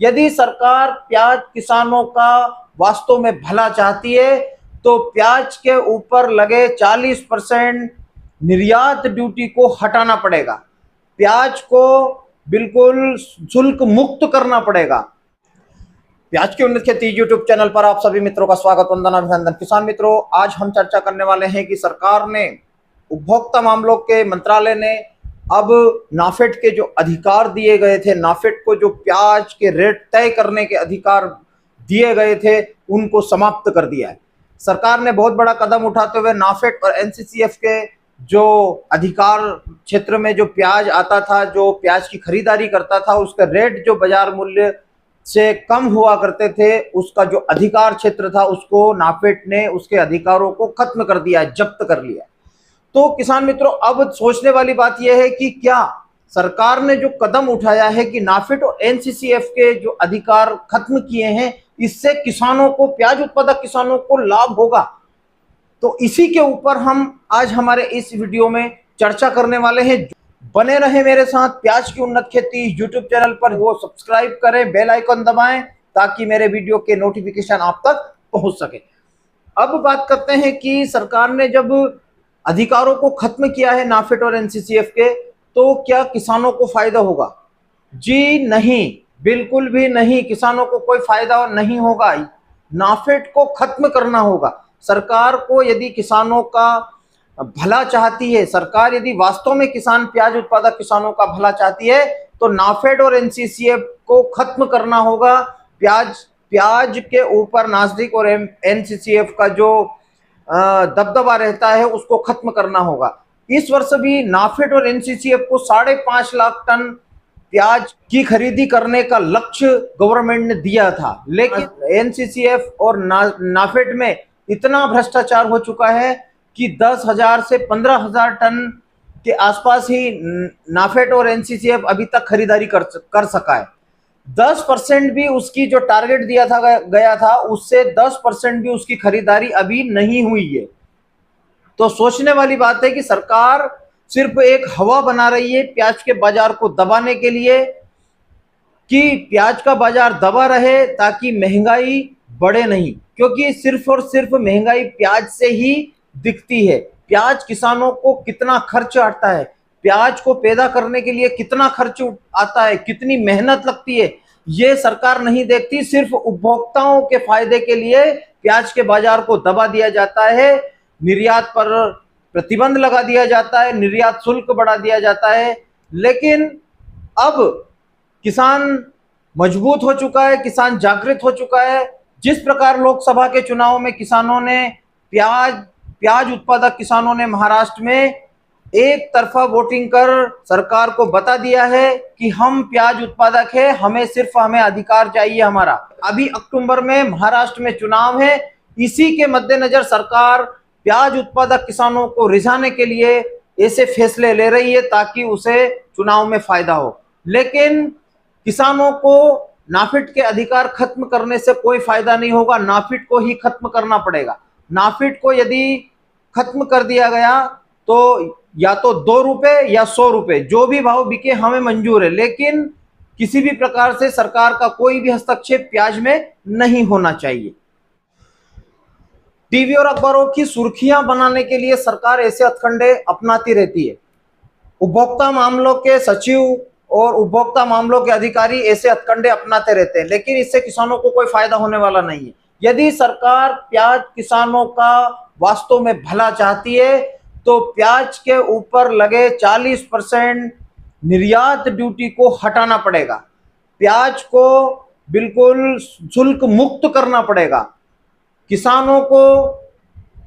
यदि सरकार प्याज किसानों का वास्तव में भला चाहती है तो प्याज के ऊपर लगे 40% निर्यात ड्यूटी को हटाना पड़ेगा। प्याज को बिल्कुल शुल्क मुक्त करना पड़ेगा। प्याज की उन्नत खेती यूट्यूब चैनल पर आप सभी मित्रों का स्वागत, वंदन, अभिनंदन। किसान मित्रों, आज हम चर्चा करने वाले हैं कि सरकार ने, उपभोक्ता मामलों के मंत्रालय ने अब नाफेड के जो अधिकार दिए गए थे, नाफेड को जो प्याज के रेट तय करने के अधिकार दिए गए थे, उनको समाप्त कर दिया है। सरकार ने बहुत बड़ा कदम उठाते हुए नाफेड और एनसीसीएफ के जो अधिकार क्षेत्र में जो प्याज आता था, जो प्याज की खरीदारी करता था, उसका रेट जो बाजार मूल्य से कम हुआ करते थे, उसका जो अधिकार क्षेत्र था, उसको नाफेड ने उसके अधिकारों को खत्म कर दिया है, जब्त कर लिया है। तो किसान मित्रों, अब सोचने वाली बात यह है कि क्या सरकार ने जो कदम उठाया है कि नाफेड और एनसीसीएफ के जो अधिकार खत्म किए हैं, इससे किसानों को, प्याज उत्पादक किसानों को लाभ होगा? तो इसी के ऊपर हम आज हमारे इस वीडियो में चर्चा करने वाले हैं। बने रहे मेरे साथ। प्याज की उन्नत खेती यूट्यूब चैनल पर वो सब्सक्राइब करें, बेल आइकन दबाएं ताकि मेरे वीडियो के नोटिफिकेशन आप तक पहुंच सके। अब बात करते हैं कि सरकार ने जब अधिकारों को खत्म किया है नाफेड और एनसीसीएफ के, तो क्या किसानों को फायदा होगा? जी नहीं, बिल्कुल भी नहीं। किसानों को कोई फायदा नहीं होगा। नाफेड को खत्म करना होगा। सरकार को यदि किसानों का भला चाहती है, सरकार यदि वास्तव में किसान, प्याज उत्पादक किसानों का भला चाहती है, तो नाफेड और एनसीसीएफ को खत्म करना होगा। प्याज के ऊपर नाफेड और एनसीसीएफ का जो दबदबा रहता है, उसको खत्म करना होगा। इस वर्ष भी नाफेड और एनसीसीएफ को 5.5 लाख टन प्याज की खरीदी करने का लक्ष्य गवर्नमेंट ने दिया था, लेकिन एनसीसीएफ और नाफेड में इतना भ्रष्टाचार हो चुका है कि 10,000 से 15,000 टन के आसपास ही नाफेड और एनसीसीएफ अभी तक खरीदारी कर सका है। 10% भी उसकी जो टारगेट दिया था गया था, उससे 10% भी उसकी खरीदारी अभी नहीं हुई है। तो सोचने वाली बात है कि सरकार सिर्फ एक हवा बना रही है प्याज के बाजार को दबाने के लिए, कि प्याज का बाजार दबा रहे ताकि महंगाई बढ़े नहीं, क्योंकि सिर्फ और सिर्फ महंगाई प्याज से ही दिखती है। प्याज किसानों को कितना खर्च आता है, प्याज को पैदा करने के लिए कितना खर्च आता है, कितनी मेहनत लगती है, ये सरकार नहीं देखती। सिर्फ उपभोक्ताओं के फायदे के लिए प्याज के बाजार को दबा दिया जाता है, निर्यात पर प्रतिबंध लगा दिया जाता है, निर्यात शुल्क बढ़ा दिया जाता है। लेकिन अब किसान मजबूत हो चुका है, किसान जागृत हो चुका है। जिस प्रकार लोकसभा के चुनाव में किसानों ने, प्याज उत्पादक किसानों ने महाराष्ट्र में एक तरफा वोटिंग कर सरकार को बता दिया है कि हम प्याज उत्पादक है, हमें अधिकार चाहिए हमारा। अभी अक्टूबर में महाराष्ट्र में चुनाव है। इसी के मद्देनजर सरकार प्याज उत्पादक किसानों को रिझाने के लिए ऐसे फैसले ले रही है ताकि उसे चुनाव में फायदा हो। लेकिन किसानों को नाफेड के अधिकार खत्म करने से कोई फायदा नहीं होगा, नाफेड को ही खत्म करना पड़ेगा। नाफेड को यदि खत्म कर दिया गया तो या तो 2 रुपए या 100 रुपए, जो भी भाव बिके हमें मंजूर है, लेकिन किसी भी प्रकार से सरकार का कोई भी हस्तक्षेप प्याज में नहीं होना चाहिए। टीवी और अखबारों की सुर्खियां बनाने के लिए सरकार ऐसे हथकंडे अपनाती रहती है। उपभोक्ता मामलों के सचिव और उपभोक्ता मामलों के अधिकारी ऐसे हथकंडे अपनाते रहते हैं, लेकिन इससे किसानों को कोई फायदा होने वाला नहीं है। यदि सरकार प्याज किसानों का वास्तव में भला चाहती है तो प्याज के ऊपर लगे 40% निर्यात ड्यूटी को हटाना पड़ेगा। प्याज को बिल्कुल शुल्क मुक्त करना पड़ेगा। किसानों को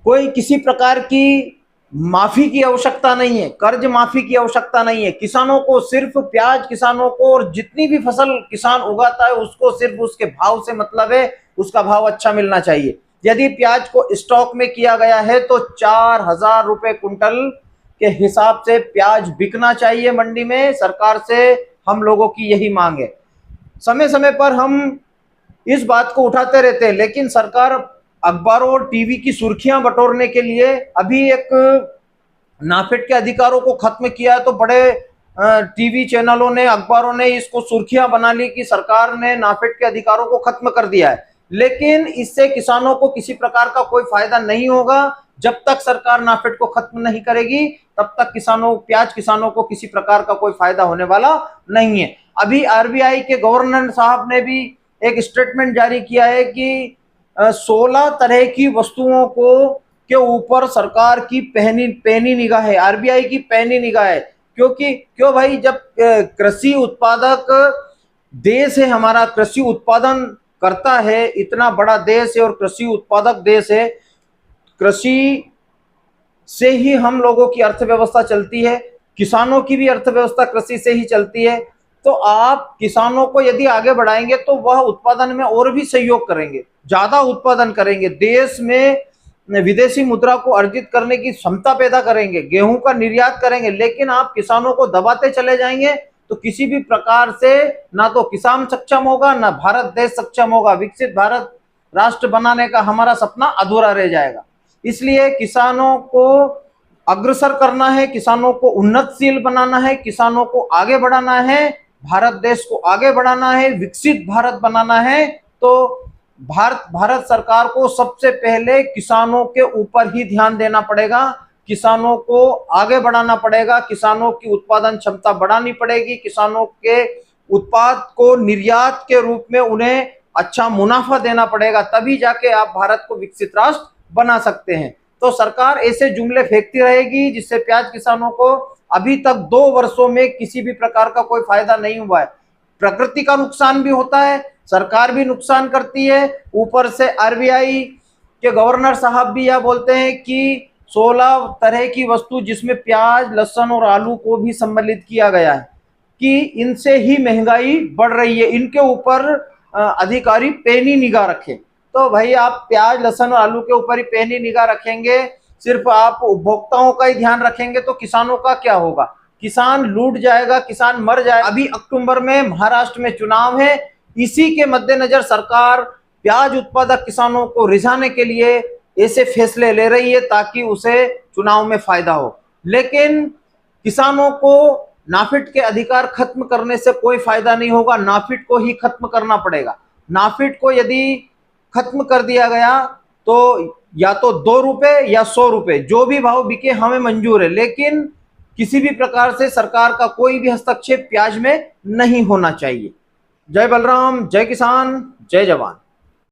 कोई किसी प्रकार की माफी की आवश्यकता नहीं है, कर्ज माफी की आवश्यकता नहीं है। किसानों को सिर्फ प्याज, किसानों को और जितनी भी फसल किसान उगाता है उसको सिर्फ उसके भाव से मतलब है, उसका भाव अच्छा मिलना चाहिए। यदि प्याज को स्टॉक में किया गया है तो 4,000 रुपए कुंटल के हिसाब से प्याज बिकना चाहिए मंडी में। सरकार से हम लोगों की यही मांग है। समय समय पर हम इस बात को उठाते रहते हैं, लेकिन सरकार अखबारों और टीवी की सुर्खियां बटोरने के लिए अभी एक नाफेड के अधिकारों को खत्म किया तो बड़े टीवी चैनलों ने, अखबारों ने इसको सुर्खियां बना ली कि सरकार ने नाफेड के अधिकारों को खत्म कर दिया है। लेकिन इससे किसानों को किसी प्रकार का कोई फायदा नहीं होगा। जब तक सरकार नाफेड को खत्म नहीं करेगी तब तक प्याज किसानों को किसी प्रकार का कोई फायदा होने वाला नहीं है। अभी आरबीआई के गवर्नर साहब ने भी एक स्टेटमेंट जारी किया है कि 16 तरह की वस्तुओं के ऊपर सरकार की पैनी निगाह है, आरबीआई की पैनी निगाह है। क्यों भाई, जब कृषि उत्पादक देश है हमारा, कृषि उत्पादन करता है, इतना बड़ा देश है और कृषि उत्पादक देश है, कृषि से ही हम लोगों की अर्थव्यवस्था चलती है, किसानों की भी अर्थव्यवस्था कृषि से ही चलती है। तो आप किसानों को यदि आगे बढ़ाएंगे तो वह उत्पादन में और भी सहयोग करेंगे, ज्यादा उत्पादन करेंगे, देश में विदेशी मुद्रा को अर्जित करने की क्षमता पैदा करेंगे, गेहूं का निर्यात करेंगे। लेकिन आप किसानों को दबाते चले जाएंगे तो किसी भी प्रकार से ना तो किसान सक्षम होगा, ना भारत देश सक्षम होगा। विकसित भारत राष्ट्र बनाने का हमारा सपना अधूरा रह जाएगा। इसलिए किसानों को अग्रसर करना है, किसानों को उन्नतशील बनाना है, किसानों को आगे बढ़ाना है, भारत देश को आगे बढ़ाना है, विकसित भारत बनाना है। तो भारत सरकार को सबसे पहले किसानों के ऊपर ही ध्यान देना पड़ेगा, किसानों को आगे बढ़ाना पड़ेगा, किसानों की उत्पादन क्षमता बढ़ानी पड़ेगी, किसानों के उत्पाद को निर्यात के रूप में उन्हें अच्छा मुनाफा देना पड़ेगा, तभी जाके आप भारत को विकसित राष्ट्र बना सकते हैं। तो सरकार ऐसे जुमले फेंकती रहेगी जिससे प्याज किसानों को अभी तक 2 वर्षों में किसी भी प्रकार का कोई फायदा नहीं हुआ है। प्रकृति का नुकसान भी होता है, सरकार भी नुकसान करती है, ऊपर से आरबीआई के गवर्नर साहब भी यह बोलते हैं कि 16 तरह की वस्तु जिसमें प्याज, लहसुन और आलू को भी सम्मिलित किया गया है कि इनसे ही महंगाई बढ़ रही है, इनके ऊपर अधिकारी पैनी निगाह रखें। तो भाई आप प्याज, लहसुन और आलू के ऊपर ही पैनी निगाह रखेंगे, सिर्फ आप उपभोक्ताओं का ही ध्यान रखेंगे तो किसानों का क्या होगा? किसान लूट जाएगा, किसान मर जाएगा। अभी अक्टूबर में महाराष्ट्र में चुनाव है, इसी के मद्देनजर सरकार प्याज उत्पादक किसानों को रिझाने के लिए ऐसे फैसले ले रही है ताकि उसे चुनाव में फायदा हो। लेकिन किसानों को नाफेड के अधिकार खत्म करने से कोई फायदा नहीं होगा, नाफेड को ही खत्म करना पड़ेगा। नाफेड को यदि खत्म कर दिया गया तो या तो 2 रुपए या 100 रुपए जो भी भाव बिके हमें मंजूर है, लेकिन किसी भी प्रकार से सरकार का कोई भी हस्तक्षेप प्याज में नहीं होना चाहिए। जय बलराम, जय किसान, जय जवान।